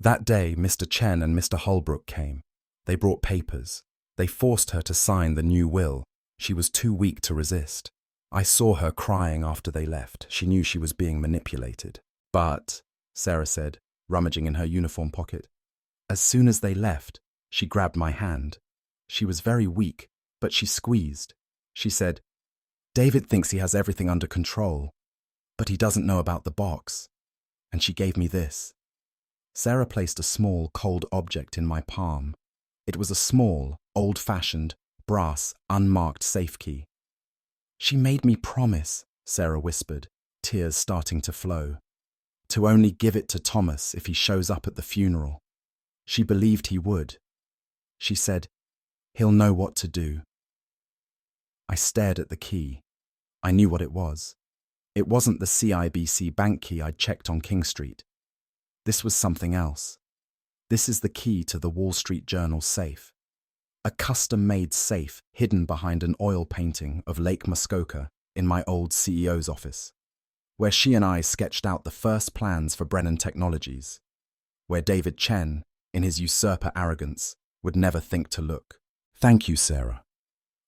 That day, Mr. Chen and Mr. Holbrook came. They brought papers. They forced her to sign the new will. She was too weak to resist. I saw her crying after they left. She knew she was being manipulated. But, Sarah said, rummaging in her uniform pocket, as soon as they left, she grabbed my hand. She was very weak, but she squeezed. She said, David thinks he has everything under control, but he doesn't know about the box. And she gave me this. Sarah placed a small, cold object in my palm. It was a small, old-fashioned, brass, unmarked safe key. She made me promise, Sarah whispered, tears starting to flow, to only give it to Thomas if he shows up at the funeral. She believed he would. She said, he'll know what to do. I stared at the key. I knew what it was. It wasn't the CIBC bank key I'd checked on King Street. This was something else. This is the key to the Wall Street Journal safe. A custom-made safe hidden behind an oil painting of Lake Muskoka in my old CEO's office, where she and I sketched out the first plans for Brennan Technologies, where David Chen, in his usurper arrogance, would never think to look. Thank you, Sarah.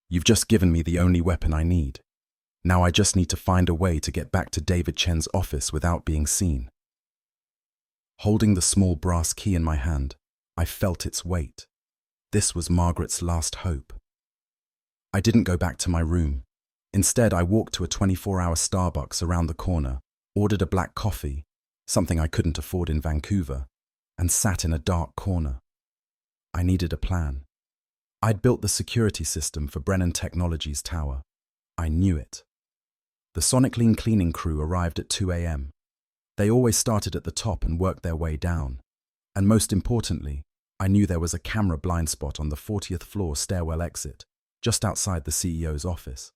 You've just given me the only weapon I need. Now I just need to find a way to get back to David Chen's office without being seen. Holding the small brass key in my hand, I felt its weight. This was Margaret's last hope. I didn't go back to my room. Instead, I walked to a 24-hour Starbucks around the corner, ordered a black coffee, something I couldn't afford in Vancouver, and sat in a dark corner. I needed a plan. I'd built the security system for Brennan Technologies Tower. I knew it. The Soniclean cleaning crew arrived at 2 a.m. They always started at the top and worked their way down. And most importantly, I knew there was a camera blind spot on the 40th floor stairwell exit, just outside the CEO's office.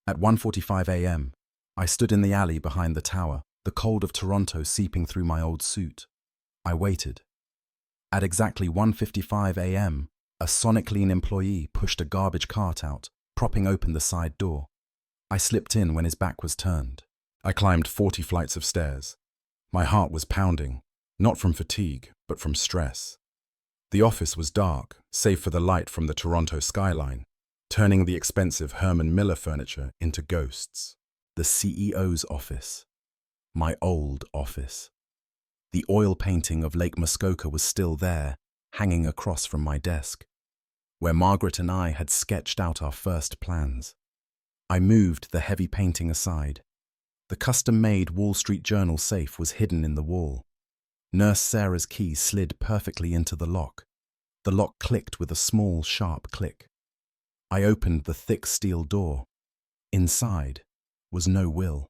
At 1:45 a.m., I stood in the alley behind the tower, the cold of Toronto seeping through my old suit. I waited. At exactly 1:55 a.m., a Soniclean employee pushed a garbage cart out, propping open the side door. I slipped in when his back was turned. I climbed 40 flights of stairs. My heart was pounding, not from fatigue, but from stress. The office was dark, save for the light from the Toronto skyline, turning the expensive Herman Miller furniture into ghosts. The CEO's office. My old office. The oil painting of Lake Muskoka was still there, hanging across from my desk, where Margaret and I had sketched out our first plans. I moved the heavy painting aside. The custom-made Wall Street Journal safe was hidden in the wall. Nurse Sarah's key slid perfectly into the lock. The lock clicked with a small, sharp click. I opened the thick steel door. Inside was no will.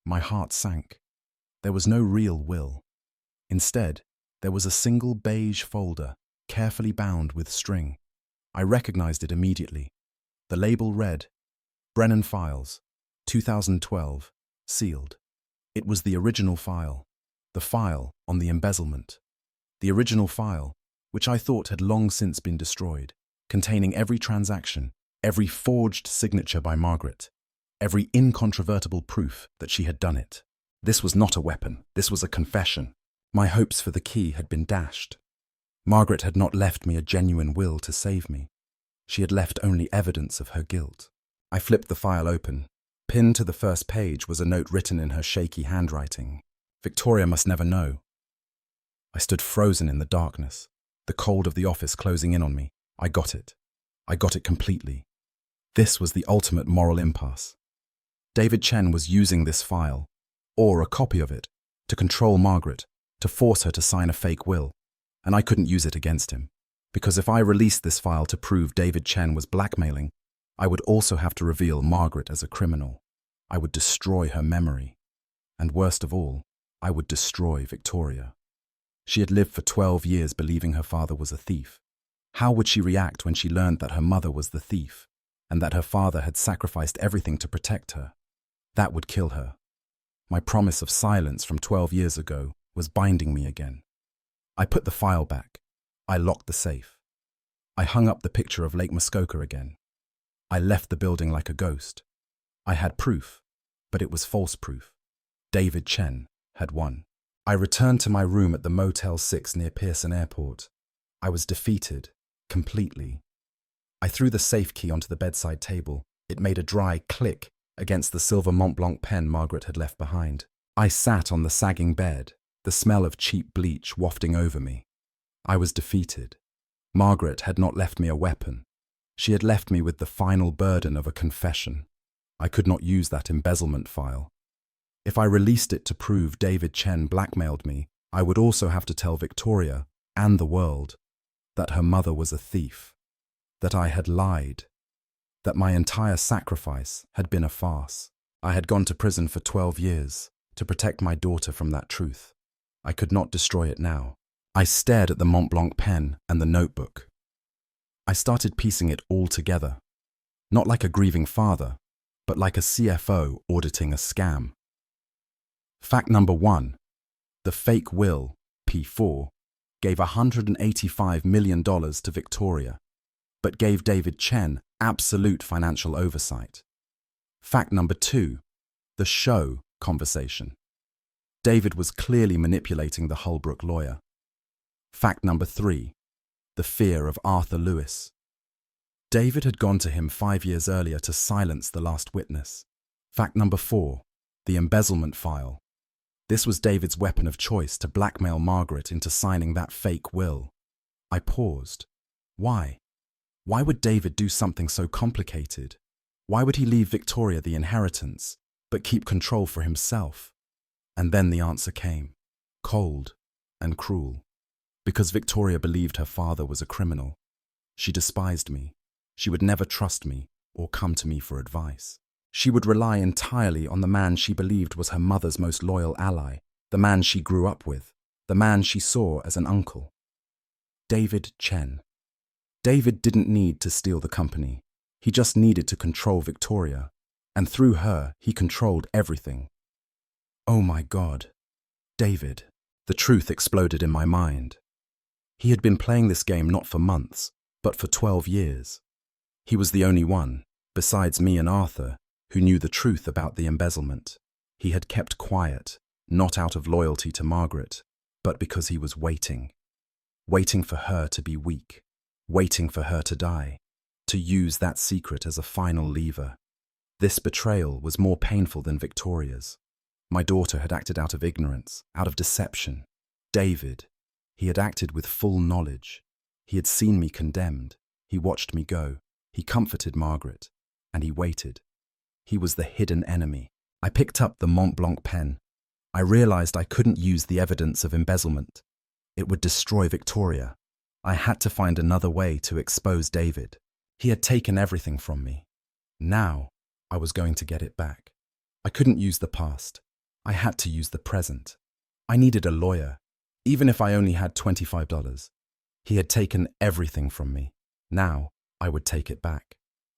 My heart sank. There was no real will. Instead, there was a single beige folder, carefully bound with string. I recognized it immediately. The label read, Brennan Files, 2012, sealed. It was the original file, the file on the embezzlement. The original file, which I thought had long since been destroyed, containing every transaction, every forged signature by Margaret, every incontrovertible proof that she had done it. This was not a weapon, this was a confession. My hopes for the key had been dashed. Margaret had not left me a genuine will to save me. She had left only evidence of her guilt. I flipped the file open. Pinned to the first page was a note written in her shaky handwriting. Victoria must never know. I stood frozen in the darkness, the cold of the office closing in on me. I got it. I got it completely. This was the ultimate moral impasse. David Chen was using this file, or a copy of it, to control Margaret, to force her to sign a fake will, and I couldn't use it against him, because if I released this file to prove David Chen was blackmailing, I would also have to reveal Margaret as a criminal. I would destroy her memory. And worst of all, I would destroy Victoria. She had lived for 12 years believing her father was a thief. How would she react when she learned that her mother was the thief, and that her father had sacrificed everything to protect her? That would kill her. My promise of silence from 12 years ago was binding me again. I put the file back. I locked the safe. I hung up the picture of Lake Muskoka again. I left the building like a ghost. I had proof, but it was false proof. David Chen had won. I returned to my room at the Motel 6 near Pearson Airport. I was defeated, completely. I threw the safe key onto the bedside table. It made a dry click against the silver Mont Blanc pen Margaret had left behind. I sat on the sagging bed, the smell of cheap bleach wafting over me. I was defeated. Margaret had not left me a weapon. She had left me with the final burden of a confession. I could not use that embezzlement file. If I released it to prove David Chen blackmailed me, I would also have to tell Victoria and the world that her mother was a thief, that I had lied, that my entire sacrifice had been a farce. I had gone to prison for 12 years to protect my daughter from that truth. I could not destroy it now. I stared at the Mont Blanc pen and the notebook. I started piecing it all together, not like a grieving father, but like a CFO auditing a scam. Fact number 1. The fake will, P4, gave $185 million to Victoria, but gave David Chen absolute financial oversight. Fact number 2. The show conversation. David was clearly manipulating the Holbrook lawyer. Fact number 3. The fear of Arthur Lewis. David had gone to him 5 years earlier to silence the last witness. Fact number 4. The embezzlement file. This was David's weapon of choice to blackmail Margaret into signing that fake will. I paused. Why? Why would David do something so complicated? Why would he leave Victoria the inheritance, but keep control for himself? And then the answer came, cold and cruel. Because Victoria believed her father was a criminal. She despised me. She would never trust me or come to me for advice. She would rely entirely on the man she believed was her mother's most loyal ally, the man she grew up with, the man she saw as an uncle. David Chen. David didn't need to steal the company. He just needed to control Victoria, and through her, he controlled everything. Oh my God. David. The truth exploded in my mind. He had been playing this game not for months, but for 12 years. He was the only one, besides me and Arthur, who knew the truth about the embezzlement. He had kept quiet, not out of loyalty to Margaret, but because he was waiting. Waiting for her to be weak, waiting for her to die, to use that secret as a final lever. This betrayal was more painful than Victoria's. My daughter had acted out of ignorance, out of deception. David, he had acted with full knowledge. He had seen me condemned. He watched me go. He comforted Margaret, and he waited. He was the hidden enemy. I picked up the Mont Blanc pen. I realized I couldn't use the evidence of embezzlement. It would destroy Victoria. I had to find another way to expose David. He had taken everything from me. Now, I was going to get it back. I couldn't use the past. I had to use the present. I needed a lawyer, even if I only had $25. He had taken everything from me. Now, I would take it back.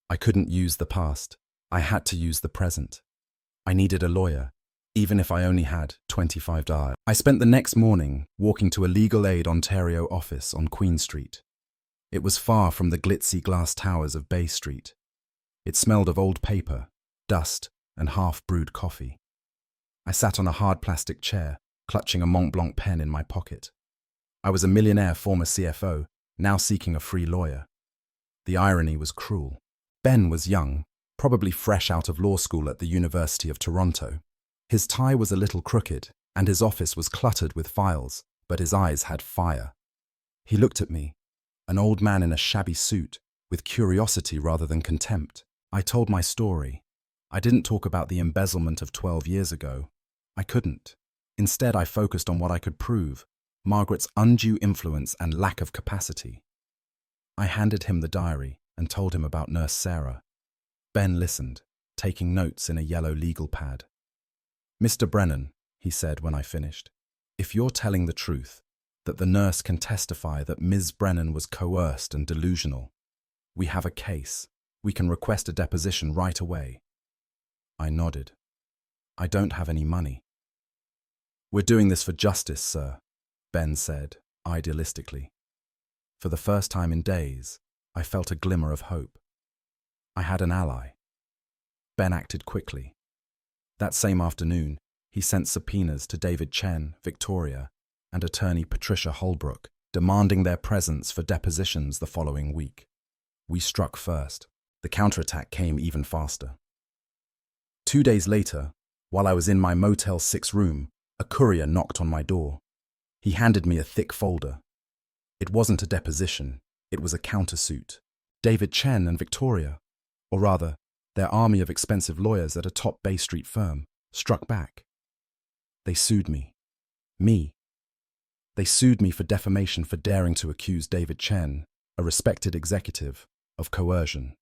I couldn't use the past. I had to use the present. I needed a lawyer, even if I only had $25. I spent the next morning walking to a Legal Aid Ontario office on Queen Street. It was far from the glitzy glass towers of Bay Street. It smelled of old paper, dust, and half-brewed coffee. I sat on a hard plastic chair, clutching a Mont Blanc pen in my pocket. I was a millionaire former CFO, now seeking a free lawyer. The irony was cruel. Ben was young, probably fresh out of law school at the University of Toronto. His tie was a little crooked, and his office was cluttered with files, but his eyes had fire. He looked at me, an old man in a shabby suit, with curiosity rather than contempt. I told my story. I didn't talk about the embezzlement of 12 years ago. I couldn't. Instead, I focused on what I could prove, Margaret's undue influence and lack of capacity. I handed him the diary and told him about Nurse Sarah. Ben listened, taking notes in a yellow legal pad. "Mr. Brennan," he said when I finished, "if you're telling the truth, that the nurse can testify that Ms. Brennan was coerced and delusional, we have a case. We can request a deposition right away." I nodded. I don't have any money. We're doing this for justice, sir, Ben said, idealistically. For the first time in days, I felt a glimmer of hope. I had an ally. Ben acted quickly. That same afternoon, he sent subpoenas to David Chen, Victoria, and attorney Patricia Holbrook, demanding their presence for depositions the following week. We struck first. The counterattack came even faster. 2 days later, while I was in my Motel 6 room, a courier knocked on my door. He handed me a thick folder. It wasn't a deposition, it was a countersuit. David Chen and Victoria, or rather, their army of expensive lawyers at a top Bay Street firm, struck back. They sued me. Me. They sued me for defamation for daring to accuse David Chen, a respected executive, of coercion.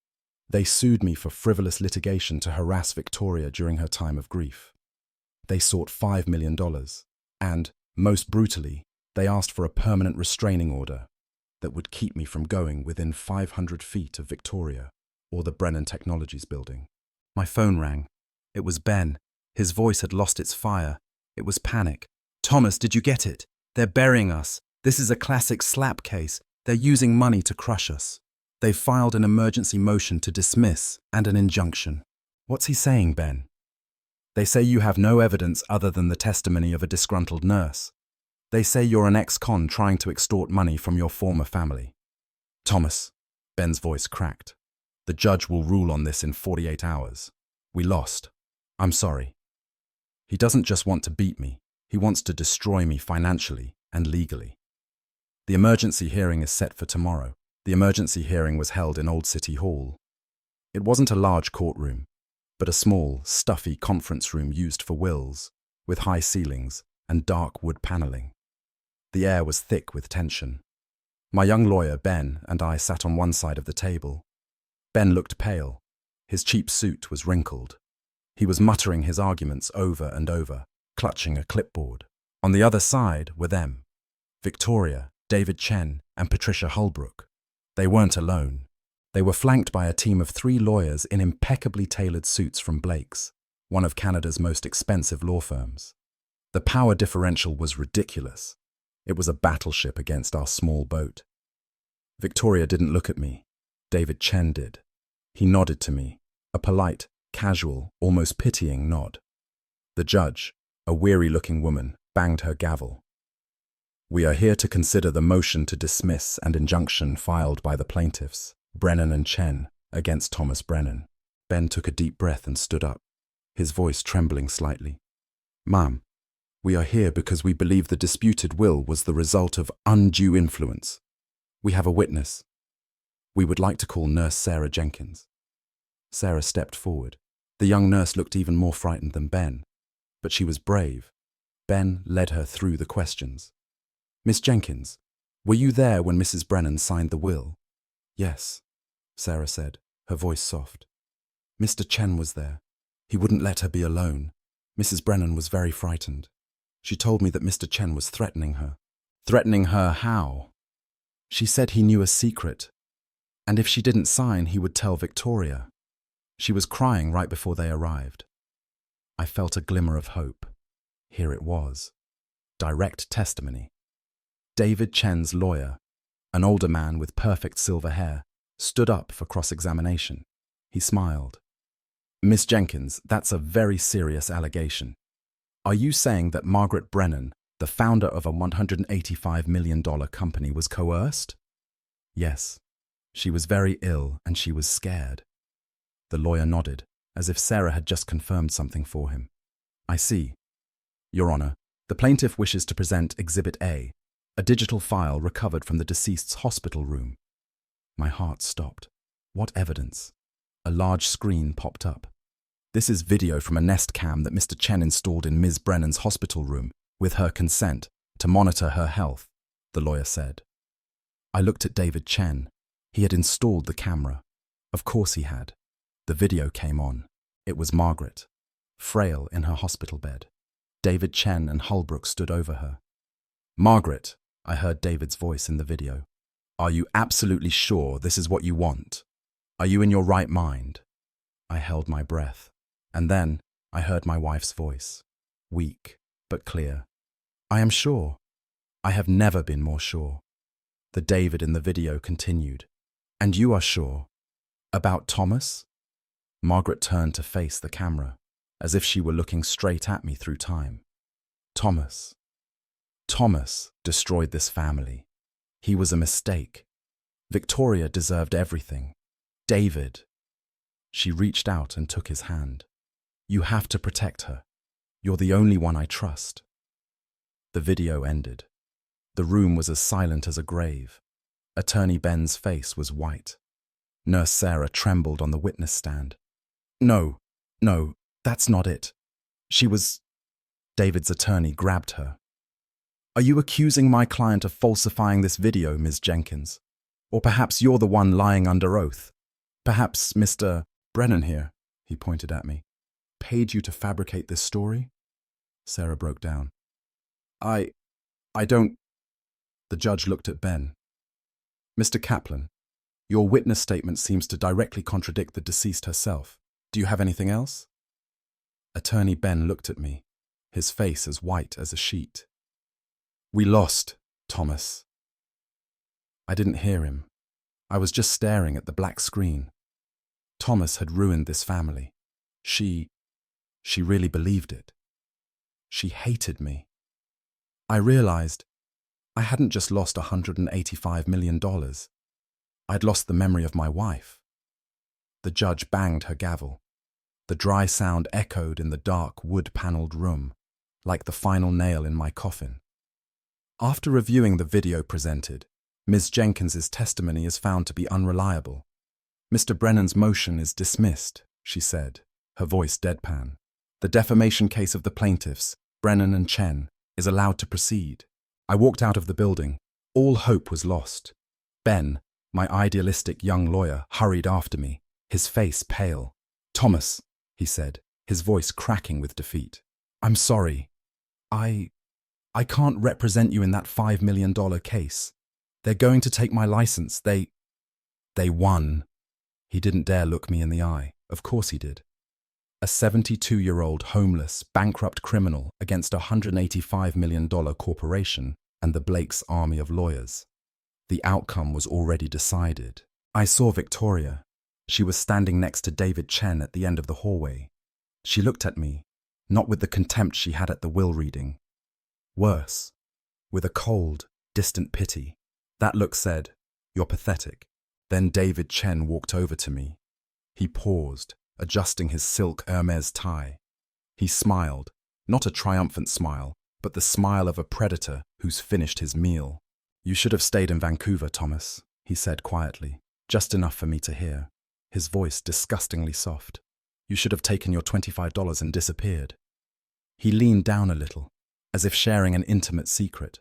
They sued me for frivolous litigation to harass Victoria during her time of grief. They sought $5 million, and, most brutally, they asked for a permanent restraining order that would keep me from going within 500 feet of Victoria or the Brennan Technologies building. My phone rang. It was Ben. His voice had lost its fire. It was panic. "Thomas, did you get it? They're burying us. This is a classic slap case. They're using money to crush us. They've filed an emergency motion to dismiss and an injunction." "What's he saying, Ben?" "They say you have no evidence other than the testimony of a disgruntled nurse. They say you're an ex-con trying to extort money from your former family." "Thomas," Ben's voice cracked, "the judge will rule on this in 48 hours. We lost. I'm sorry. He doesn't just want to beat me, he wants to destroy me financially and legally." The emergency hearing is set for tomorrow. The emergency hearing was held in Old City Hall. It wasn't a large courtroom, but a small, stuffy conference room used for wills, with high ceilings and dark wood paneling. The air was thick with tension. My young lawyer, Ben, and I sat on one side of the table. Ben looked pale. His cheap suit was wrinkled. He was muttering his arguments over and over, clutching a clipboard. On the other side were them, Victoria, David Chen, and Patricia Holbrook. They weren't alone. They were flanked by a team of 3 lawyers in impeccably tailored suits from Blake's, one of Canada's most expensive law firms. The power differential was ridiculous. It was a battleship against our small boat. Victoria didn't look at me. David Chen did. He nodded to me, a polite, casual, almost pitying nod. The judge, a weary-looking woman, banged her gavel. "We are here to consider the motion to dismiss and injunction filed by the plaintiffs, Brennan and Chen, against Thomas Brennan." Ben took a deep breath and stood up, his voice trembling slightly. "Ma'am, we are here because we believe the disputed will was the result of undue influence. We have a witness. We would like to call Nurse Sarah Jenkins." Sarah stepped forward. The young nurse looked even more frightened than Ben, but she was brave. Ben led her through the questions. "Miss Jenkins, were you there when Mrs. Brennan signed the will?" "Yes," Sarah said, her voice soft. "Mr. Chen was there. He wouldn't let her be alone. Mrs. Brennan was very frightened. She told me that Mr. Chen was threatening her." "Threatening her how?" "She said he knew a secret, and if she didn't sign, he would tell Victoria. She was crying right before they arrived." I felt a glimmer of hope. Here it was. Direct testimony. David Chen's lawyer, an older man with perfect silver hair, stood up for cross-examination. He smiled. "Miss Jenkins, that's a very serious allegation. Are you saying that Margaret Brennan, the founder of a $185 million company, was coerced?" "Yes. She was very ill and she was scared." The lawyer nodded, as if Sarah had just confirmed something for him. "I see. Your Honor, the plaintiff wishes to present Exhibit A, a digital file recovered from the deceased's hospital room." My heart stopped. What evidence? A large screen popped up. "This is video from a Nest Cam that Mr. Chen installed in Ms. Brennan's hospital room, with her consent, to monitor her health," the lawyer said. I looked at David Chen. He had installed the camera. Of course he had. The video came on. It was Margaret, frail in her hospital bed. David Chen and Holbrook stood over her. "Margaret," I heard David's voice in the video, "are you absolutely sure this is what you want? Are you in your right mind?" I held my breath. And then, I heard my wife's voice, weak but clear. I am sure. I have never been more sure. The David in the video continued. And you are sure? About Thomas? Margaret turned to face the camera, as if she were looking straight at me through time. Thomas. Thomas destroyed this family. He was a mistake. Victoria deserved everything. David. She reached out and took his hand. You have to protect her. You're the only one I trust. The video ended. The room was as silent as a grave. Attorney Ben's face was white. Nurse Sarah trembled on the witness stand. No, that's not it. She was... David's attorney grabbed her. Are you accusing my client of falsifying this video, Ms. Jenkins? Or perhaps you're the one lying under oath? Perhaps Mr. Brennan here, he pointed at me, paid you to fabricate this story? Sarah broke down. I don't... The judge looked at Ben. Mr. Kaplan, your witness statement seems to directly contradict the deceased herself. Do you have anything else? Attorney Ben looked at me, his face as white as a sheet. We lost, Thomas. I didn't hear him. I was just staring at the black screen. Thomas had ruined this family. She really believed it. She hated me. I realized I hadn't just lost $185 million. I'd lost the memory of my wife. The judge banged her gavel. The dry sound echoed in the dark, wood-paneled room, like the final nail in my coffin. After reviewing the video presented, Ms. Jenkins's testimony is found to be unreliable. Mr. Brennan's motion is dismissed, she said, her voice deadpan. The defamation case of the plaintiffs, Brennan and Chen, is allowed to proceed. I walked out of the building. All hope was lost. Ben, my idealistic young lawyer, hurried after me, his face pale. Thomas, he said, his voice cracking with defeat. I'm sorry. I can't represent you in that $5 million case. They're going to take my license. They won. He didn't dare look me in the eye. Of course he did. A 72-year-old homeless, bankrupt criminal against a $185 million corporation and the Blake's army of lawyers. The outcome was already decided. I saw Victoria. She was standing next to David Chen at the end of the hallway. She looked at me, not with the contempt she had at the will reading. Worse, with a cold, distant pity. That look said, "You're pathetic." Then David Chen walked over to me. He paused, adjusting his silk Hermes tie. He smiled, not a triumphant smile, but the smile of a predator who's finished his meal. You should have stayed in Vancouver, Thomas, he said quietly, just enough for me to hear, his voice disgustingly soft. You should have taken your $25 and disappeared. He leaned down a little, as if sharing an intimate secret.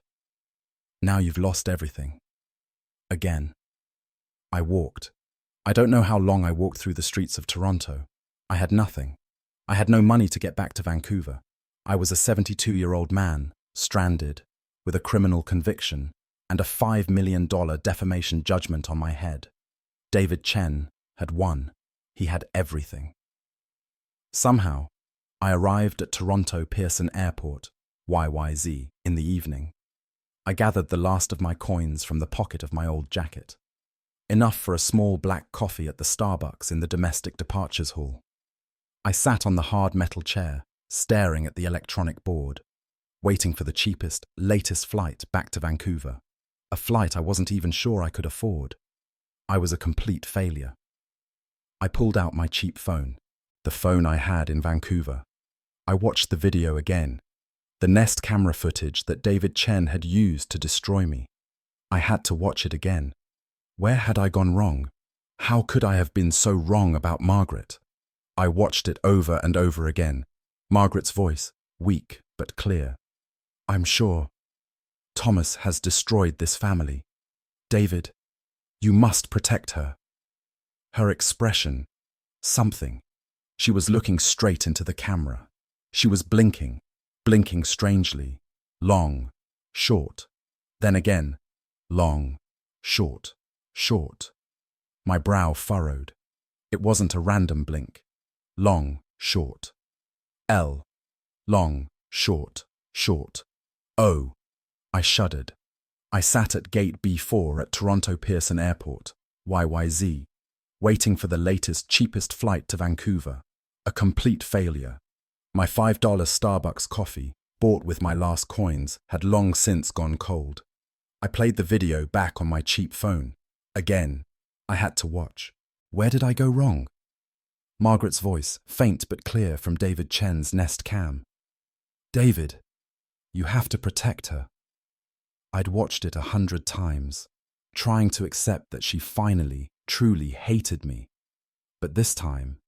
Now you've lost everything. Again. I walked. I don't know how long I walked through the streets of Toronto. I had nothing. I had no money to get back to Vancouver. I was a 72-year-old man, stranded, with a criminal conviction and a $5 million defamation judgment on my head. David Chen had won. He had everything. Somehow, I arrived at Toronto Pearson Airport, YYZ, in the evening. I gathered the last of my coins from the pocket of my old jacket. Enough for a small black coffee at the Starbucks in the domestic departures hall. I sat on the hard metal chair, staring at the electronic board, waiting for the cheapest, latest flight back to Vancouver. A flight I wasn't even sure I could afford. I was a complete failure. I pulled out my cheap phone, the phone I had in Vancouver. I watched the video again, the Nest camera footage that David Chen had used to destroy me. I had to watch it again. Where had I gone wrong? How could I have been so wrong about Margaret? I watched it over and over again. Margaret's voice, weak but clear. I'm sure. Thomas has destroyed this family. David, you must protect her. Her expression, something. She was looking straight into the camera. She was blinking strangely, long, short, then again, long, short. My brow furrowed. It wasn't a random blink. Long, short. L. Long, short, short. O. I shuddered. I sat at gate B4 at Toronto Pearson Airport, YYZ, waiting for the latest, cheapest flight to Vancouver. A complete failure. My $5 Starbucks coffee, bought with my last coins, had long since gone cold. I played the video back on my cheap phone. Again, I had to watch. Where did I go wrong? Margaret's voice, faint but clear from David Chen's Nest Cam. David, you have to protect her. I'd watched it 100 times, trying to accept that she finally, truly hated me. But this time,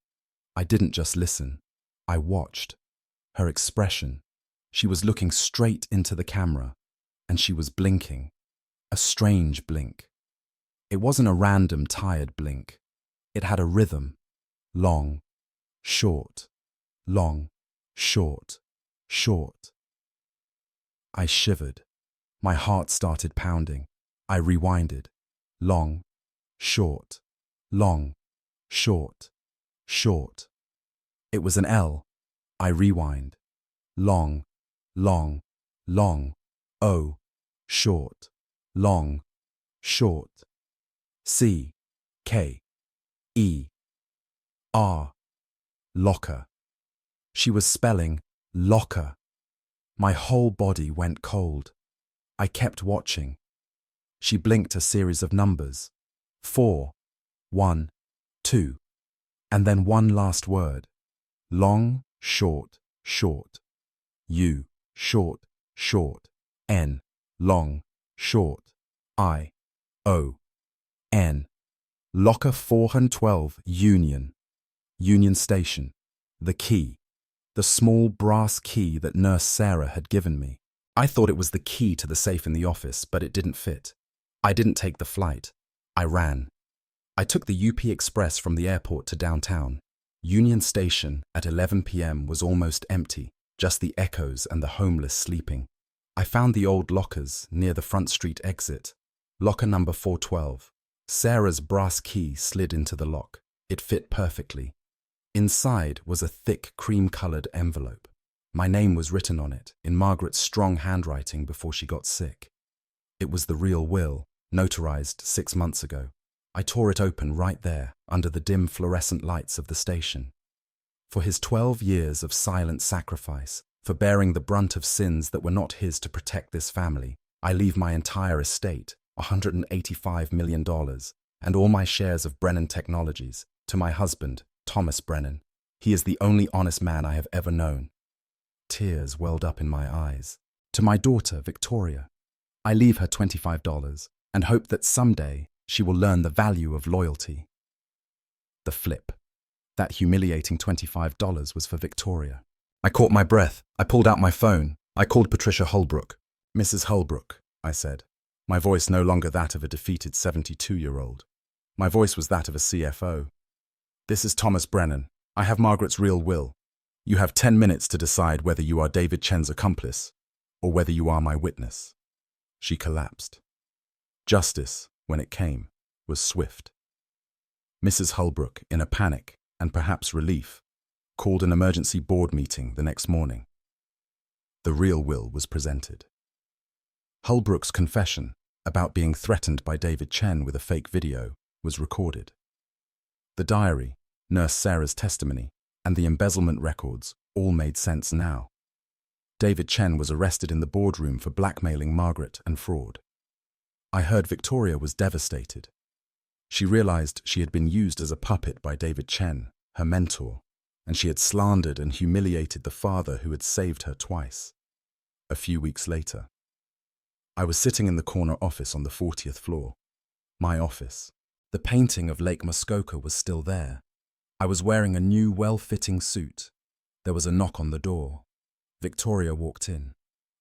I didn't just listen. I watched. Her expression. She was looking straight into the camera, and she was blinking. A strange blink. It wasn't a random, tired blink. It had a rhythm. Long, short, long, short, short. I shivered. My heart started pounding. I rewinded. Long, short, long, short, short. It was an L. I rewind. Long, long, long. O. Short, long, short. C. K. E. R. Locker. She was spelling locker. My whole body went cold. I kept watching. She blinked a series of numbers. 4, 1, 2, and then one last word. Long, short, short. U, short, short. N, long, short. I, O, N. Locker 412, Union. Union Station. The key. The small brass key that Nurse Sarah had given me. I thought it was the key to the safe in the office, but it didn't fit. I didn't take the flight. I ran. I took the UP Express from the airport to downtown. Union Station at 11 p.m. was almost empty, just the echoes and the homeless sleeping. I found the old lockers near the Front Street exit. Locker number 412. Sarah's brass key slid into the lock. It fit perfectly. Inside was a thick, cream-colored envelope. My name was written on it, in Margaret's strong handwriting before she got sick. It was the real will, notarized 6 months ago. I tore it open right there, under the dim fluorescent lights of the station. For his 12 years of silent sacrifice, for bearing the brunt of sins that were not his to protect this family, I leave my entire estate, $185 million, and all my shares of Brennan Technologies, to my husband, Thomas Brennan. He is the only honest man I have ever known. Tears welled up in my eyes. To my daughter, Victoria, I leave her $25 and hope that someday she will learn the value of loyalty. The flip. That humiliating $25 was for Victoria. I caught my breath. I pulled out my phone. I called Patricia Holbrook. Mrs. Holbrook, I said, my voice no longer that of a defeated 72-year-old. My voice was that of a CFO. This is Thomas Brennan. I have Margaret's real will. You have 10 minutes to decide whether you are David Chen's accomplice or whether you are my witness. She collapsed. Justice, when it came, was swift. Mrs. Holbrook, in a panic and perhaps relief, called an emergency board meeting the next morning. The real will was presented. Holbrook's confession about being threatened by David Chen with a fake video was recorded. The diary, Nurse Sarah's testimony, and the embezzlement records all made sense now. David Chen was arrested in the boardroom for blackmailing Margaret and fraud. I heard Victoria was devastated. She realized she had been used as a puppet by David Chen, her mentor, and she had slandered and humiliated the father who had saved her twice. A few weeks later, I was sitting in the corner office on the 40th floor. My office. The painting of Lake Muskoka was still there. I was wearing a new, well-fitting suit. There was a knock on the door. Victoria walked in.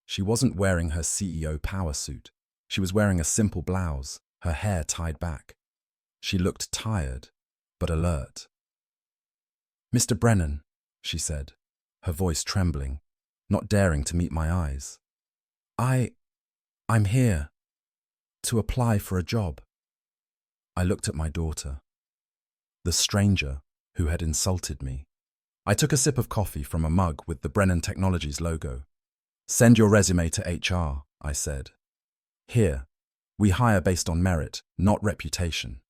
She wasn't wearing her CEO power suit. She was wearing a simple blouse, her hair tied back. She looked tired, but alert. "Mr. Brennan," she said, her voice trembling, not daring to meet my eyes. I'm here to apply for a job." I looked at my daughter. The stranger who had insulted me I took a sip of coffee from a mug with the Brennan Technologies logo. "Send your resume to HR," I said. "Here, we hire based on merit, not reputation."